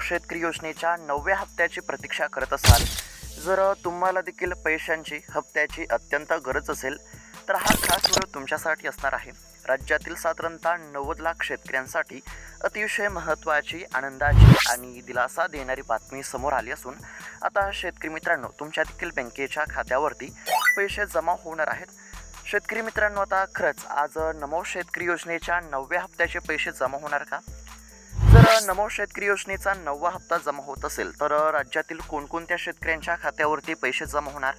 शेतकरी योजनेच्या 9व्या हप्त्याची प्रतीक्षा करत असाल, जर तुम्हाला देखील पैशांची हप्त्याची अत्यंत गरज असेल, तर हा खास व्हिडिओ तुमच्यासाठी असणार आहे. राज्यातील साधारणतः 90 लाख शेतकऱ्यांसाठी अतिशय महत्त्वाची, आनंदाची आणि दिलासा देणारी बातमी समोर आली असून आता शेतकरी मित्रांनो, तुमच्या देखील बँकेच्या खात्यावरती पैसे जमा होणार आहेत. शेतकरी मित्रांनो, आता खरंच आज नमो शेतकरी योजनेच्या 9व्या हप्त्याचे पैसे जमा होणार का? जर नमो शेतकरी योजनेचा 9वा हप्ता जमा होत असेल, तर राज्यातील कोणकोणत्या शेतकऱ्यांच्या खात्यावरती पैसे जमा होणार,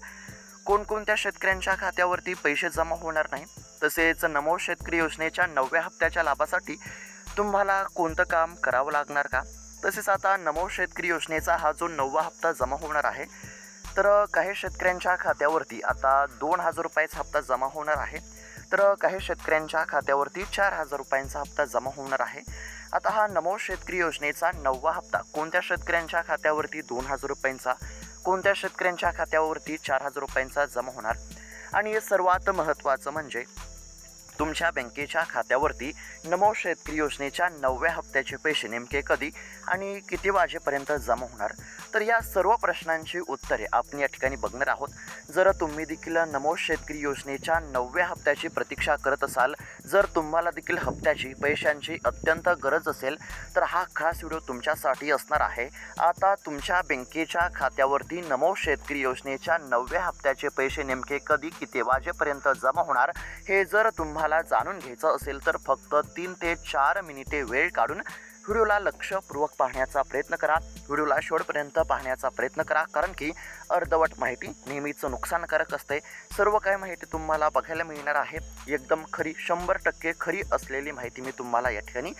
कोणकोणत्या शेतकऱ्यांच्या खात्यावरती पैसे जमा होणार नाही, तसेच नमो शेतकरी योजनेच्या 9व्या हप्त्याच्या लाभासाठी तुम्हाला कोणतं काम करावं लागणार का? तसेच आता नमो शेतकरी योजनेचा हा जो 9वा हप्ता जमा होणार आहे, तर काही शेतकऱ्यांच्या खात्यावरती आता 2,000 रुपयाचा हप्ता जमा होणार आहे, तर काही शेतकऱ्यांच्या खात्यावरती 4,000 रुपयांचा हप्ता जमा होणार आहे. आता हा नमो शेतकरी योजनेचा 9वा हप्ता कोणत्या शेतकऱ्यांच्या खात्यावरती 2,000 रुपयांचा, कोणत्या शेतकऱ्यांच्या खात्यावरती 4,000 रुपयांचा जमा होणार, आणि सर्वात महत्त्वाचं म्हणजे तुमच्या बँकेच्या खात्यावरती नमो शेतकरी योजनेच्या 9व्या हप्त्याचे पैसे नेमके कधी आणि किती वाजेपर्यंत जमा होणार, तर या सर्व प्रश्नांची उत्तरे आपण या ठिकाणी बघणार आहोत. जर तुम्ही देखील नमो शेतकरी योजनेच्या 9व्या हप्त्याची प्रतीक्षा करत असाल, जर तुम्हाला देखील हप्त्याची पैशांची अत्यंत गरज असेल, तर हा खास व्हिडिओ तुमच्यासाठी असणार आहे. आता तुमच्या बँकेच्या खात्यावरती नमो शेतकरी योजनेच्या 9व्या हप्त्याचे पैसे नेमके कधी किती वाजेपर्यंत जमा होणार हे जर तुम्हाला जाणून घ्यायचं असेल, तर फक्त 3 ते 4 मिनिटे वेळ काढून व्हिडिओला लक्षपूर्वक पाहण्याचा प्रयत्न करा. व्हिडिओला शेवटपर्यंत पाहण्याचा प्रयत्न करा, कारण की अर्धवट माहिती नेहमीच नुकसानकारक असते. सर्व काही माहिती तुम्हाला बघायला मिळणार आहे, एकदम खरी, 100% खरी असलेली माहिती मी तुम्हाला या ठिकाणी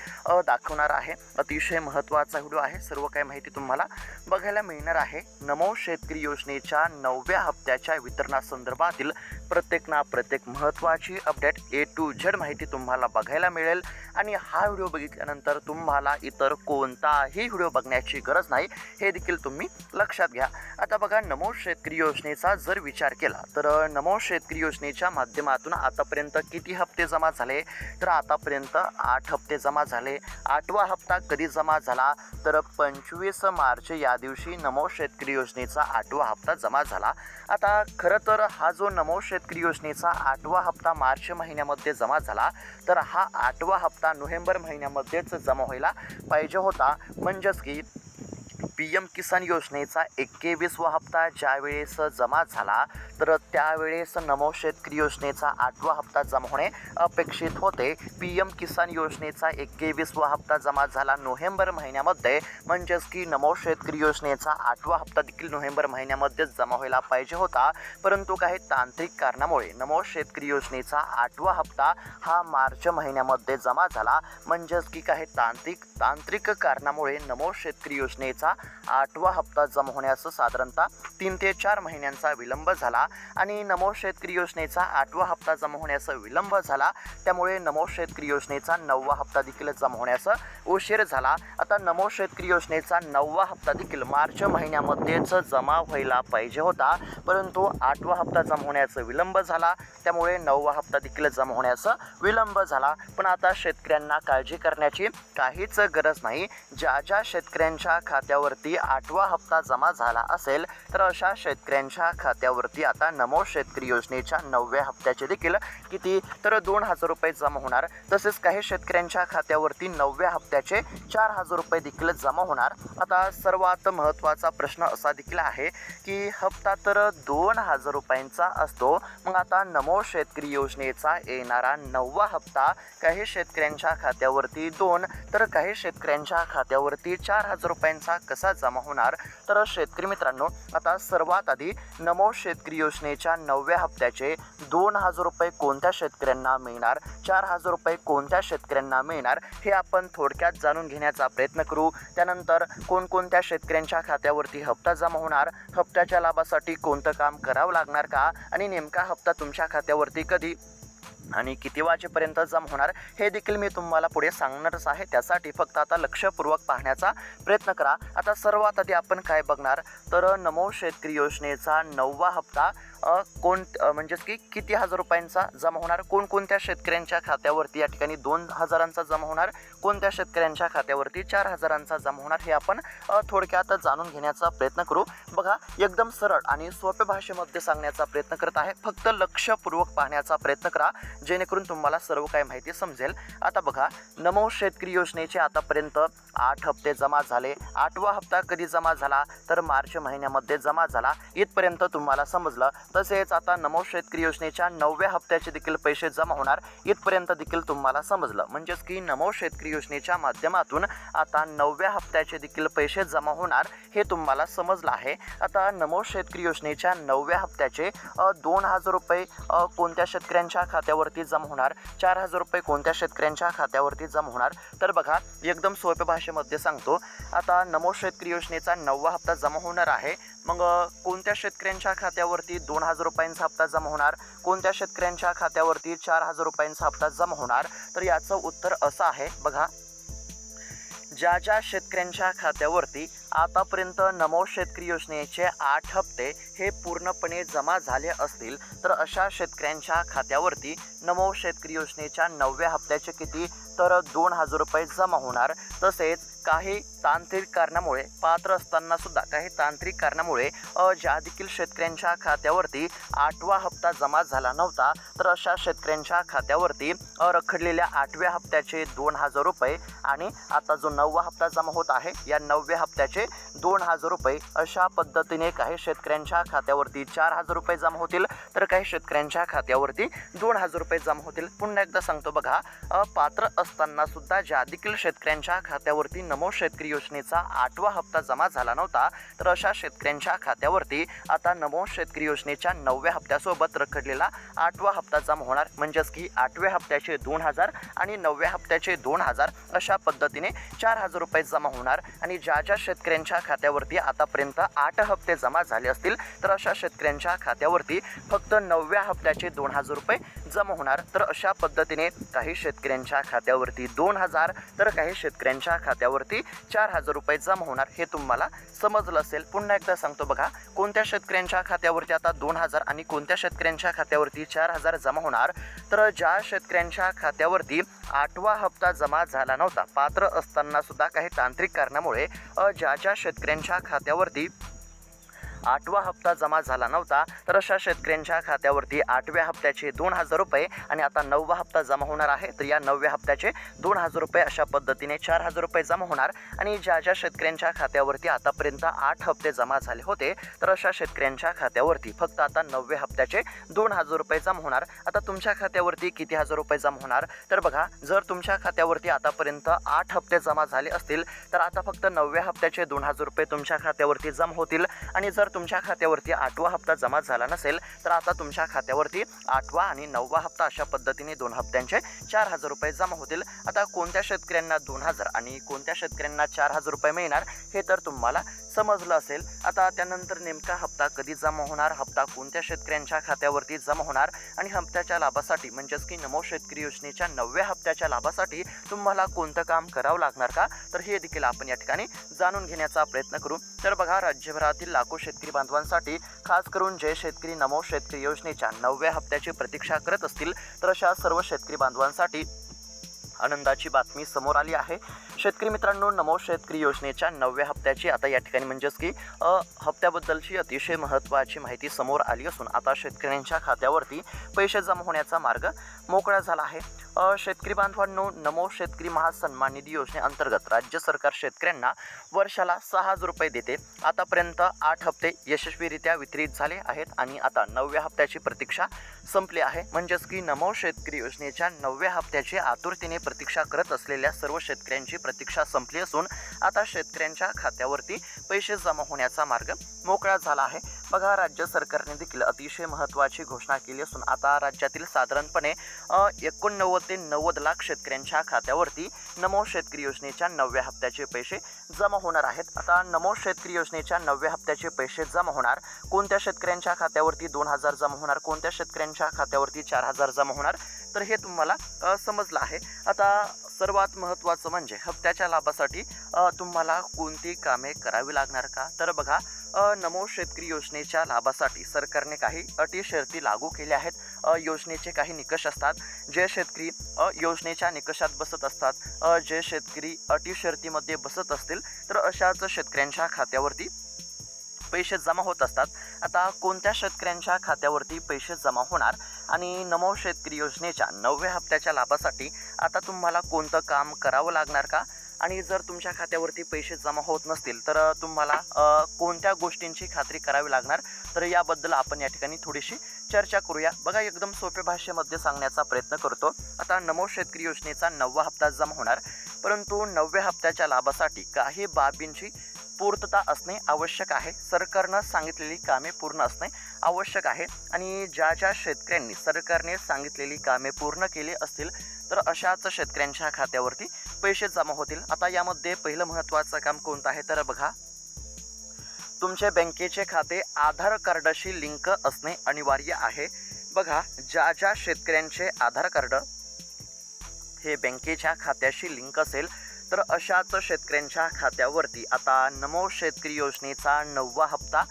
दाखवणार आहे. अतिशय महत्त्वाचा व्हिडिओ आहे, सर्व काही माहिती तुम्हाला बघायला मिळणार आहे. नमो शेतकरी योजनेच्या 9व्या हप्त्याच्या वितरणासंदर्भातील प्रत्येक महत्त्वाची अपडेट A to Z माहिती तुम्हाला बघायला मिळेल. आणि हा व्हिडिओ बघितल्यानंतर तुम्हाला इतर कोणताही व्हिडिओ बघण्याची गरज नाही, हे देखील तुम्ही लक्षात घ्या. आता बघा, नमो शेतकरी योजनेचा जर विचार केला, तर नमो शेतकरी योजनेच्या माध्यमातून आतापर्यंत किती हप्ते जमा झाले, तर आतापर्यंत 8 हप्ते जमा झाले. 8वा हप्ता कधी जमा झाला, तर 25 मार्च या दिवशी नमो शेतकरी योजनेचा 8वा हप्ता जमा झाला. आता खरं तर हा जो नमो शेतकरी योजनेचा 8वा हप्ता मार्च महिन्यामध्ये जमा झाला, तर हा 8वा हप्ता नोव्हेंबर महिन्यामध्येच जमा व्हायला पाहिजे होता. म्हणजेच की PM किसान योजनेचा 21वा हप्ता ज्यावेळेस जमा झाला, तर त्यावेळेस नमो शेतकरी योजनेचा 8वा हप्ता जमा होणे अपेक्षित होते. PM किसान योजनेचा 21वा हप्ता जमा झाला नोव्हेंबर महिन्यामध्ये, म्हणजेच की नमो शेतकरी योजनेचा 8वा हप्ता देखील नोव्हेंबर महिन्यामध्येच जमा व्हायला पाहिजे होता. परंतु काही तांत्रिक कारणामुळे नमो शेतकरी योजनेचा 8वा हप्ता हा मार्च महिन्यामध्ये जमा झाला. म्हणजेच की काही तांत्रिक कारणामुळे नमो शेतकरी योजनेचा 8वा हप्ता जमा होण्यास साधारणतः 3 ते 4 महिन्यांचा विलंब झाला. आणि नमो शेतकरी योजनेचा 8वा हप्ता जमा होण्यास विलंब झाला, त्यामुळे नमो शेतकरी योजनेचा 9वा हप्ता देखील जमा होण्यास उशीर झाला. आता नमो शेतकरी योजनेचा 9वा हप्ता देखील मार्च महिन्यामध्येच जमा व्हायला पाहिजे होता, परंतु 8वा हप्ता जमा होण्यास विलंब झाला, त्यामुळे 9वा हप्ता देखील जमा होण्यास विलंब झाला. पण आता शेतकऱ्यांना काळजी करण्याची काहीच गरज नाही. ज्या शेतकऱ्यांच्या खात्यावरती 8वा हप्ता जमा झाला असेल, तर अशा शेतकऱ्यांच्या खात्यावरती आता नमो शेतकरी योजनेच्या 9व्या हप्त्याचे देखील किती, तर 2,000 रुपये जमा होणार. तसेच काही शेतकऱ्यांच्या खात्यावरती 9व्या हप्त्याचे 4,000 रुपये देखील जमा होणार. आता सर्वात महत्त्वाचा प्रश्न असा देखील आहे की हप्ता तर 2,000 रुपयांचा असतो, मग आता नमो शेतकरी योजनेचा येणारा 9वा हप्ता काही शेतकऱ्यांच्या खात्यावरती 2, तर काही शेतकऱ्यांच्या खात्यावरती 4,000 रुपयांचा कसा जमा होणार? तर शेतकरी मित्रांनो, आता सर्वात आधी नमो शेतकरी योजनेच्या 9व्या हप्त्याचे 2,000 रुपये कोणत्या शेतकऱ्यांना मिळणार, 4,000 रुपये कोणत्या शेतकऱ्यांना मिळणार, हे आपण थोडक्यात जाणून घेण्याचा प्रयत्न करू. त्यानंतर कोणकोणत्या शेतकऱ्यांच्या खात्यावरती हप्ता जमा होणार, हप्त्याच्या लाभासाठी कोणतं काम करावं लागणार का, आणि नेमका हप्ता तुमच्या खात्यावरती कधी आणि किती वाजेपर्यंत जमा होणार हे देखील मी तुम्हाला पुढे सांगणारच आहे. त्यासाठी फक्त आता लक्षपूर्वक पाहण्याचा प्रयत्न करा. आता सर्वात आधी आपण काय बघणार, तर नमो शेतकरी योजनेचा 9वा हप्ता म्हणजेच की किती हजार रुपयांचा जमा होणार, कोणकोणत्या शेतकऱ्यांच्या खात्यावरती या ठिकाणी 2,000चा जमा होणार, कोणत्या शेतकऱ्यांच्या खात्यावरती 4,000चा जमा होणार, हे आपण थोडक्यात जाणून घेण्याचा प्रयत्न करू. बघा, एकदम सरळ आणि सोप्या भाषेमध्ये सांगण्याचा प्रयत्न करत आहे. फक्त लक्षपूर्वक पाहण्याचा प्रयत्न करा, जेणेकरून तुम्हाला सर्व काही माहिती समजेल. आता बघा, नमो शेतकरी योजनेचे आतापर्यंत 8 हप्ते जमा झाले. 8वा हप्ता कधी जमा झाला, तर मार्च महिन्यामध्ये जमा झाला. इथपर्यंत तुम्हाला समजलं. तसेच आता नमो शेतकरी योजनेच्या 9व्या हप्त्याचे देखील पैसे जमा होणार, इथपर्यंत देखील तुम्हाला समजलं. म्हणजेच की नमो शेतकरी योजनेच्या माध्यमातून आता 9व्या हप्त्याचे देखील पैसे जमा होणार, हे तुम्हाला समजलं आहे. आता नमो शेतकरी योजनेच्या 9व्या हप्त्याचे 2,000 रुपये कोणत्या शेतकऱ्यांच्या खात्यावरती जमा होणार, 4,000 रुपये कोणत्या शेतकऱ्यांच्या खात्यावरती जमा होणार. तर बघा, एकदम सोप्या भाषेमध्ये सांगतो. आता नमो शेतकरी योजनेचा 9वा हप्ता जमा होणार आहे. मग कोणत्या शेतकऱ्यांच्या खात्यावरती 2,000 रुपयांचा हप्ता जमा होणार, कोणत्या शेतकऱ्यांच्या खात्यावरती 4,000 रुपयांचा हप्ता जमा होणार. तर याचं उत्तर असं आहे. बघा, ज्या शेतकऱ्यांच्या खात्यावरती आतापर्यंत नमो शेतकरी योजनेचे 8 हप्ते हे पूर्णपणे जमा झाले असतील, तर अशा शेतकऱ्यांच्या खात्यावरती नमो शेतकरी योजनेच्या 9व्या हप्त्याचे किती, तर 2,000 रुपये जमा होणार. तसेच काही तांत्रिक कारणामुळे, पात्र असताना सुद्धा काही तांत्रिक कारणामुळे ज्या देखील शेतकऱ्यांच्या खात्यावरती 8वा हप्ता जमा झाला नव्हता, तर अशा शेतकऱ्यांच्या खात्यावरती रखडलेल्या 8व्या हप्त्याचे 2,000 रुपये आणि आता जो 9वा हप्ता जमा होत आहे, या 9व्या हप्त्याचे 2,000 रुपये, अशा पद्धतीने काही शेतकऱ्यांच्या खात्यावरती 4,000 रुपये जमा होतील, तर काही शेतकऱ्यांच्या खात्यावरती 2,000 रुपये जमा होतील. पुन्हा एकदा सांगतो. बघा, पात्र असताना सुद्धा ज्या देखील शेतकऱ्यांच्या खात्यावरती नमो शेतकरी योजनेचा 8वा हप्ता जमा झाला नव्हता, तर अशा शेतकऱ्यांच्या खात्यावरती आता नमो शेतकरी योजनेच्या 9व्या हप्त्यासोबत रखडलेला 8वा हप्ता जमा होणार. म्हणजेच की 8व्या हप्त्याचे 2,000 आणि 9व्या हप्त्याचे 2,000, अशा पद्धतीने 4,000 रुपये जमा होणार. आणि ज्या शेतकऱ्यांच्या खात्यावरती आतापर्यंत 8 हप्ते जमा झाले असतील, तर अशा शेतकऱ्यांच्या खात्यावरती फक्त 9व्या हप्त्याचे 2,000 रुपये जमा होणार. तर अशा पद्धतीने काही शेतकऱ्यांच्या खात्यावरती 2,000, तर काही शेतकऱ्यांच्या खात्यावरती 4,000 रुपये जमा होणार, हे तुम्हाला समजलं असेल. पुन्हा एकदा सांगतो. बघा, कोणत्या शेतकऱ्यांच्या खात्यावरती आता 2,000 आणि कोणत्या शेतकऱ्यांच्या खात्यावरती 4,000 जमा होणार, तर ज्या शेतकऱ्यांच्या खात्यावरती 8वा हप्ता जमा झाला नव्हता, पात्र असताना सुद्धा काही तांत्रिक कारणामुळे ज्या शेतकऱ्यांच्या खात्यावरती 8वा हप्ता जमा झाला नव्हता, तर अशा शेतकऱ्यांच्या खात्यावरती 8व्या हप्त्याचे 2,000 रुपये आणि आता 9वा हप्ता जमा होणार आहे, तर या 9व्या हप्त्याचे 2,000 रुपये, अशा पद्धतीने 4,000 रुपये जमा होणार. आणि ज्या शेतकऱ्यांच्या खात्यावरती आतापर्यंत 8 हप्ते जमा झाले होते, तर अशा शेतकऱ्यांच्या खात्यावरती फक्त आता 9व्या हप्त्याचे 2,000 रुपये जमा होणार. आता तुमच्या खात्यावरती किती हजार रुपये जमा होणार, तर बघा, जर तुमच्या खात्यावरती आतापर्यंत 8 हप्ते जमा झाले असतील, तर आता फक्त 9व्या हप्त्याचे 2,000 रुपये तुमच्या खात्यावरती जमा होतील. आणि जर तुमच्या खात्यावरती 8वा हप्ता जमा झाला नसेल, तर आता तुमच्या खात्यावरती 8वा आणि 9वा हप्ता, अशा पद्धतीने 2 हप्त्यांचे 4,000 रुपये जमा होतील. आता कोणत्या शेतकऱ्यांना 2,000 आणि कोणत्या शेतकऱ्यांना 4,000 रुपये मिळणार, हे तर तुम्हाला समजलं असेल. आता त्यानंतर नेमका हप्ता कधी जमा होणार, हप्ता कोणत्या शेतकऱ्यांच्या खात्यावरती जमा होणार आणि हप्त्याच्या लाभासाठी, म्हणजेच की नमो शेतकरी योजनेच्या 9व्या हप्त्याच्या लाभासाठी तुम्हाला कोणतं काम करावं लागणार का, तर हे देखील आपण या ठिकाणी जाणून घेण्याचा प्रयत्न करू. तर बघा, राज्यभरातील लाखो शेतकरी बांधवांसाठी, खास करून जे शेतकरी नमो शेतकरी योजनेच्या 9व्या हप्त्याची प्रतीक्षा करत असतील, तर अशा सर्व शेतकरी बांधवांसाठी आनंदाची बातमी समोर आली आहे. शेतकरी मित्रांनो, नमो शेतकरी योजनेच्या 9व्या हप्त्याची आता या ठिकाणी म्हणजेच की हप्त्याबद्दलची अतिशय महत्त्वाची माहिती समोर आली असून आता शेतकऱ्यांच्या खात्यावरती पैसे जमा होण्याचा मार्ग मोकळा झाला आहे. शेतकरी बांधवांनो, नमो शेतकरी महासन्मान निधी योजनेअंतर्गत राज्य सरकार शेतकऱ्यांना वर्षाला 6,000 रुपये देते. आतापर्यंत 8 हप्ते यशस्वीरित्या वितरित झाले आहेत आणि आता 9व्या हप्त्याची प्रतीक्षा संपली आहे. म्हणजेच की नमो शेतकरी योजनेच्या 9व्या हप्त्याची आतुरतेने प्रतीक्षा करत असलेल्या सर्व शेतकऱ्यांची प्रतीक्षा संपली असून आता शेतकऱ्यांच्या खात्यावरती पैसे जमा होण्याचा मार्ग मोकळा झाला आहे. बघा, राज्य सरकारने देखील अतिशय महत्त्वाची घोषणा केली असून आता राज्यातील साधारणपणे 89 ते 90 लाख शेतकऱ्यांच्या खात्यावरती नमो शेतकरी योजनेच्या 9व्या हप्त्याचे पैसे जमा होणार आहेत. आता नमो शेतकरी योजनेच्या 9व्या हप्त्याचे पैसे जमा होणार, कोणत्या शेतकऱ्यांच्या खात्यावरती 2,000 जमा होणार, कोणत्या शेतकऱ्यांच्या खात्यावरती 4,000 जमा होणार, तर हे तुम्हाला समजलं आहे. आता सर्वात महत्त्वाचं म्हणजे हप्त्याच्या लाभासाठी तुम्हाला कोणती कामे करावी लागणार का? तर बघा, नमो शेतकरी योजनेच्या लाभासाठी सरकारने काही अटी शर्ती लागू केल्या आहेत. योजनेचे काही निकष असतात. जे शेतकरी योजनेच्या निकषात बसत असतात, जे शेतकरी अटी शर्तीमध्ये बसत असतील, तर अशाच शेतकऱ्यांच्या खात्यावरती पैसे जमा होत असतात. आता कोणत्या शेतकऱ्यांच्या खात्यावरती पैसे जमा होणार आणि नमो शेतकरी योजनेच्या 9व्या हप्त्याच्या लाभासाठी आता तुम्हाला कोणतं काम करावं लागणार का? आणि जर तुमच्या खात्यावरती पैसे जमा होत नसतील तर तुम्हाला कोणत्या गोष्टींची खात्री करावी लागणार, तर याबद्दल आपण या ठिकाणी थोडीशी चर्चा करूया. बघा, एकदम सोप्या भाषेमध्ये सांगण्याचा प्रयत्न करतो. आता नमो शेतकरी योजनेचा 9वा हप्ता जमा होणार, परंतु 9व्या हप्त्याच्या लाभासाठी काही बाबींची पूर्तता असणे आवश्यक आहे. सरकारनं सांगितलेली कामे पूर्ण असणे आवश्यक आहे आणि ज्या ज्या शेतकऱ्यांनी सरकारने सांगितलेली कामे पूर्ण केली असतील तर अशाच शेतकऱ्यांच्या खात्यावरती पैसे जमा होतील. आता यामध्ये पहिलं महत्त्वाचं काम कोणतं आहे, तर बघा, तुमचे बँकेचे खाते आधार कार्डाशी लिंक असणे अनिवार्य आहे. बघा, ज्या ज्या शेतकऱ्यांचे आधार कार्ड हे बँकेच्या खात्याशी लिंक असेल तर अशाच शेतकऱ्यांच्या खात्यावरती आता नमो शेतकरी योजनेचा 9वा हप्ता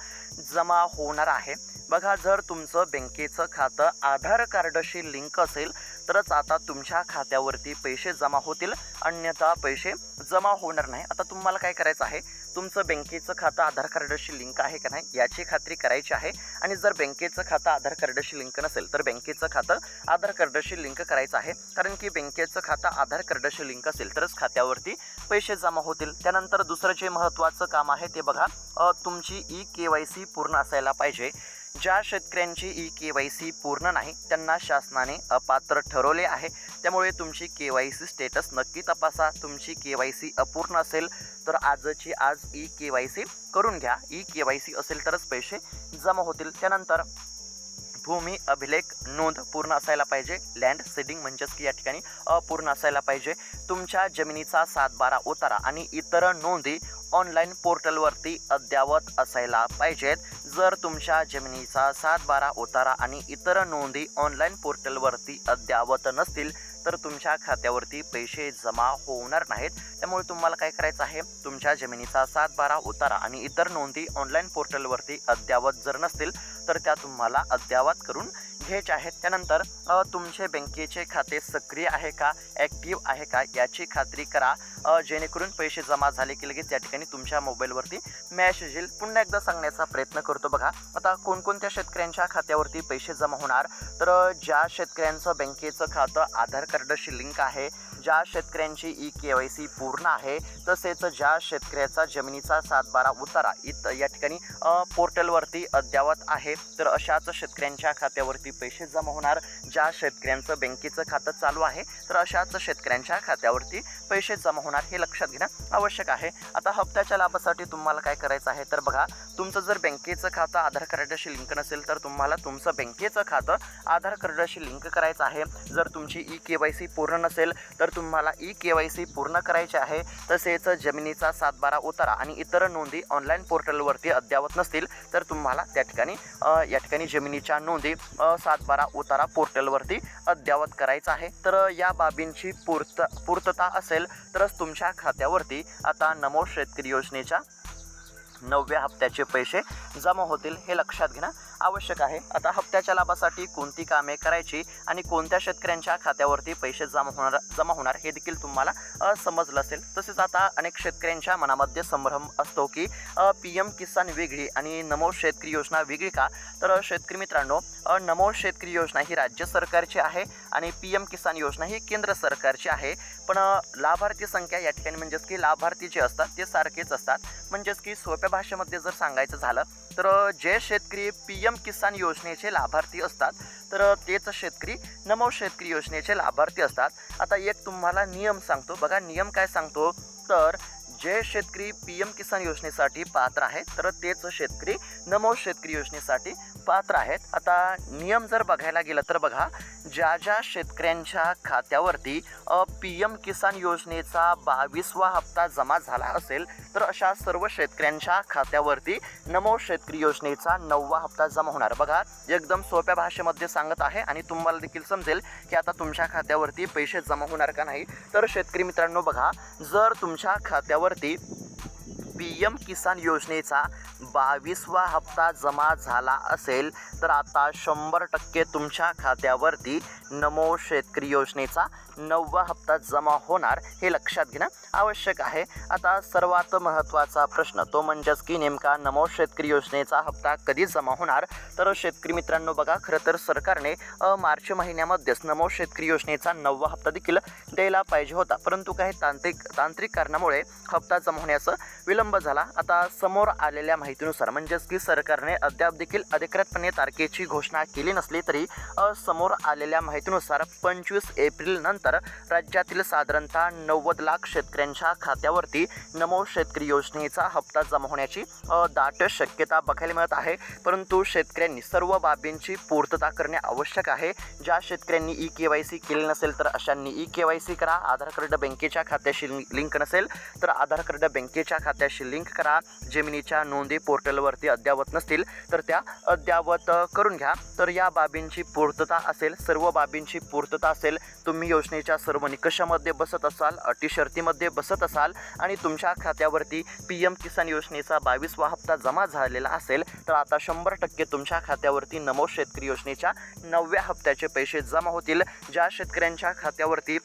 जमा होणार आहे. बघा, जर तुमचं बँकेचं खातं आधार कार्डाशी लिंक असेल तरच आता तुमच्या खात्यावरती पैसे जमा होतील, अन्यथा पैसे जमा होणार नाही. आता तुम्हाला काय करायचं आहे, तुमचं बँकेचं खातं आधार कार्डाशी लिंक आहे का नाही याची खात्री करायची आहे. आणि जर बँकेचं खातं आधार कार्डाशी लिंक नसेल तर बँकेचं खातं आधार कार्डाशी लिंक करायचं आहे, कारण की बँकेचं खातं आधार कार्डाशी लिंक असेल तरच खात्यावरती पैसे जमा होतील. त्यानंतर दुसरं जे महत्त्वाचं काम आहे ते बघा, तुमची KYC पूर्ण असायला पाहिजे. ज्या शेतकऱ्यांची KYC पूर्ण नाही त्यांना शासनाने अपात्र ठरवले आहे. त्यामुळे तुमची KYC स्टेटस नक्की तपासा. तुमची KYC अपूर्ण असेल तर आजची आज KYC करून घ्या. KYC असेल तरच पैसे जमा होतील. त्यानंतर भूमी अभिलेख नोंद पूर्ण असायला पाहिजे. लँड सीडिंग म्हणजेच की या ठिकाणी पूर्ण असायला पाहिजे. तुमच्या जमिनीचा 7/12 उतारा आणि इतर नोंदी ऑनलाईन पोर्टलवरती अद्ययावत असायला पाहिजेत. जर तुमच्या जमिनीचा 7/12 उतारा आणि इतर नोंदी ऑनलाईन पोर्टलवरती अद्ययावत नसतील तर तुमच्या खात्यावरती पैसे जमा होणार नाहीत. त्यामुळे तुम्हाला काय करायचं आहे, तुमच्या जमिनीचा 7/12 उतारा आणि इतर नोंदी ऑनलाईन पोर्टलवरती अद्ययावत जर नसतील तर त्या तुम्हाला अद्ययावत करून घ्यायचे आहेत. त्यानंतर तुमचे बँकेचे खाते सक्रिय आहे का, ॲक्टिव्ह आहे का याची खात्री करा, जेणेकरून पैसे जमा झाले की लगेच या ठिकाणी तुमच्या मोबाईलवरती मॅसेज येईल. पुन्हा एकदा सांगण्याचा प्रयत्न करतो. बघा, आता कोणकोणत्या शेतकऱ्यांच्या खात्यावरती पैसे जमा होणार, तर ज्या शेतकऱ्यांचं बँकेचं खातं आधार कार्डाशी लिंक आहे, ज्या शेतकऱ्यांची KYC पूर्ण आहे, तसेच ज्या शेतकऱ्याचा जमिनीचा 7/12 उतारा या ठिकाणी पोर्टलवरती अद्ययावत आहे तर अशाच शेतकऱ्यांच्या खात्यावरती पैसे जमा होणार. ज्या शेतकऱ्यांचं बँकेचं खातं चालू आहे तर अशाच शेतकऱ्यांच्या खात्यावरती पैसे जमा होणार, हे लक्षात घेणं आवश्यक आहे. आता हप्त्याच्या लाभासाठी तुम्हाला काय करायचं आहे, तर बघा, तुमचं जर बँकेचं खातं आधार कार्डाशी लिंक नसेल तर तुम्हाला तुमचं बँकेचं खातं आधार कार्डाशी लिंक करायचं आहे. जर तुमची KYC पूर्ण नसेल तर तुम्हाला KYC पूर्ण करायचे आहे. तसेच जमिनीचा 7/12 उतारा आणि इतर नोंदी ऑनलाईन पोर्टलवरती अद्ययावत नसतील तर तुम्हाला त्या ठिकाणी जमिनीच्या नोंदी 7/12 उतारा पोर्टलवरती अद्ययावत करायचा आहे. तर या बाबींची पूर्तता असेल तरच तुमच्या खात्यावरती आता नमो शेतकरी योजनेच्या 9व्या हप्त्याचे पैसे जमा होतील, हे लक्षात घेणं आवश्यक आहे. आता हप्त्याच्या लाभासाठी कोणती कामे करायची आणि कोणत्या शेतकऱ्यांच्या खात्यावरती पैसे जमा होणार हे देखील तुम्हाला समजलं असेल. तसेच आता अनेक शेतकऱ्यांच्या मनामध्ये संभ्रम असतो की PM किसान वेगळी आणि नमो शेतकरी योजना वेगळी का, तर शेतकरी मित्रांनो, नमो शेतकरी योजना ही राज्य सरकारची आहे आणि PM किसान योजना ही केंद्र सरकारची आहे. पण लाभार्थी संख्या या ठिकाणी म्हणजेच की लाभार्थी जे असतात ते सारखेच असतात. म्हणजेच की सोप्या भाषेमध्ये जर सांगायचं झालं तर जे शेतकरी PM किसान योजनेचे लाभार्थी असतात तर तेच शेतकरी नमो शेतकरी योजनेचे लाभार्थी असतात. आता एक तुम्हाला नियम सांगतो. बघा, नियम काय सांगतो, तर जे शेतकरी PM किसान योजनेसाठी पात्र आहेत तर तेच शेतकरी नमो शेतकरी योजनेसाठी पात्र आहेत. आता नियम जर बघायला गेलं तर बघा, ज्या ज्या शेतकऱ्यांच्या खात्यावरती PM किसान योजनेचा 22वा हप्ता जमा झाला असेल तर अशा सर्व शेतकऱ्यांच्या खात्यावरती नमो शेतकरी योजनेचा 9वा हप्ता जमा होणार. बघा, एकदम सोप्या भाषेमध्ये सांगत आहे आणि तुम्हाला देखील समजेल की आता तुमच्या खात्यावरती पैसे जमा होणार का नाही. तर शेतकरी मित्रांनो बघा, जर तुमच्या खात्यावरती PM किसान योजनेचा 22वा हप्ता जमा झाला असेल तर आता 100% तुमच्या खात्यावरती नमो शेतकरी योजनेचा 9वा हप्ता जमा होणार, हे लक्षात घेणं आवश्यक आहे. आता सर्वात महत्त्वाचा प्रश्न तो म्हणजेच की नेमका नमो शेतकरी योजनेचा हप्ता कधी जमा होणार. तर शेतकरी मित्रांनो बघा, खरं तर सरकारने मार्च महिन्यामध्येच नमो शेतकरी योजनेचा 9वा हप्ता देखील द्यायला पाहिजे होता, परंतु काही तांत्रिक कारणामुळे हप्ता जमा होण्यास विलंब झाला. आता समोर आलेल्या माहितीनुसार म्हणजेच की सरकारने अद्याप देखील अधिकृतपणे तारखेची घोषणा केली नसली तरी समोर आलेल्या माहितीनुसार 25 एप्रिल नंतर राज्यातील साधारणतः 90 लाख शेतकऱ्यांच्या खात्यावरती नमो शेतकरी योजनेचा हप्ता जमा होण्याची दाट शक्यता बघायला मिळत आहे. परंतु शेतकऱ्यांनी सर्व बाबींची पूर्तता करणे आवश्यक आहे. ज्या शेतकऱ्यांनी EKYC केले नसेल तर अशांनी EKYC करा. आधार कार्ड बँकेच्या खात्याशी लिंक नसेल तर आधार कार्ड बँकेच्या खात्याशी लिंक करा. जमिनीच्या नोंदी पोर्टलवरती अद्यावत नसतील तर त्या अद्यावत करून घ्या. तर या बाबींची पूर्तता असेल, सर्व बाबींची पूर्तता असेल, तुम्ही योजनेच्या सर्व निकषामध्ये बसत असाल, अटी शर्तीमध्ये बसत असाल आणि तुमच्या खात्यावरती PM किसान योजनेचा 22वा हप्ता जमा झालेला असेल तर आता 100% तुमच्या खात्यावरती नमो शेतकरी योजनेच्या 9व्या हप्त्याचे पैसे जमा होतील. ज्या शेतकऱ्यांच्या खात्यावरती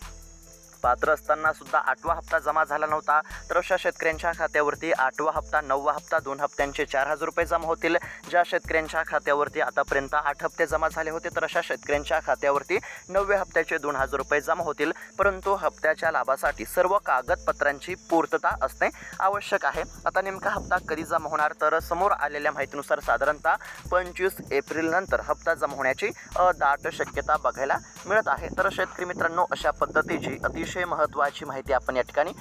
पात्र असताना सुद्धा 8वा हप्ता जमा झाला नव्हता तर अशा शेतकऱ्यांच्या खात्यावरती 8वा हप्ता, 9वा हप्ता, 2 हप्त्यांचे 4,000 रुपये जमा होतील. ज्या शेतकऱ्यांच्या खात्यावरती आतापर्यंत 8 हप्ते जमा झाले होते तर अशा शेतकऱ्यांच्या खात्यावरती 9व्या हप्त्याचे 2,000 रुपये जमा होतील. परंतु हप्त्याच्या लाभासाठी सर्व कागदपत्रांची पूर्तता असणे आवश्यक आहे. आता नेमका हप्ता कधी जमा होणार तर समोर आलेल्या माहितीनुसार साधारणतः 25 एप्रिल नंतर हप्ता जमा होण्याची दाट शक्यता बघायला मिळत आहे. तर शेतकरी मित्रांनो, अशा पद्धतीची अतिशय महत्त्वाची माहिती आपण या ठिकाणी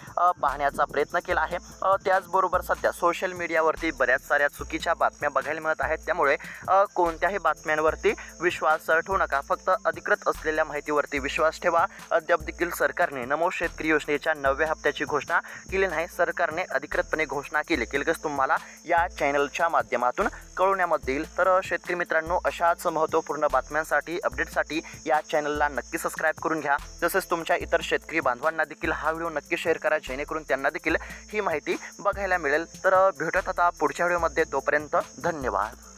पाहण्याचा प्रयत्न केला आहे. त्याचबरोबर सध्या सोशल मीडियावरती बऱ्याच साऱ्या चुकीच्या बातम्या बघायला मिळत आहेत, त्यामुळे कोणत्याही बातम्यांवरती विश्वास ठेवू नका. फक्त अधिकृत असलेल्या माहितीवरती विश्वास ठेवा. अद्याप देखील सरकारने नमो शेतकरी योजनेच्या 9व्या हप्त्याची घोषणा केली नाही. सरकारने अधिकृतपणे घोषणा केली केलंच तुम्हाला या चॅनलच्या माध्यमातून कळवण्यामध्ये येईल. तर शेतकरी मित्रांनो, अशाच महत्त्वपूर्ण बातम्यांसाठी, अपडेटसाठी या चॅनलला नक्की सबस्क्राईब करून घ्या. तसेच तुमच्या इतर शेतकरी बांधवांना देखील हा व्हिडिओ नक्की शेअर करा, जेणेकरून त्यांना देखील ही माहिती बघायला मिळेल. तर भेटत आता पुढच्या व्हिडिओमध्ये. तोपर्यंत धन्यवाद.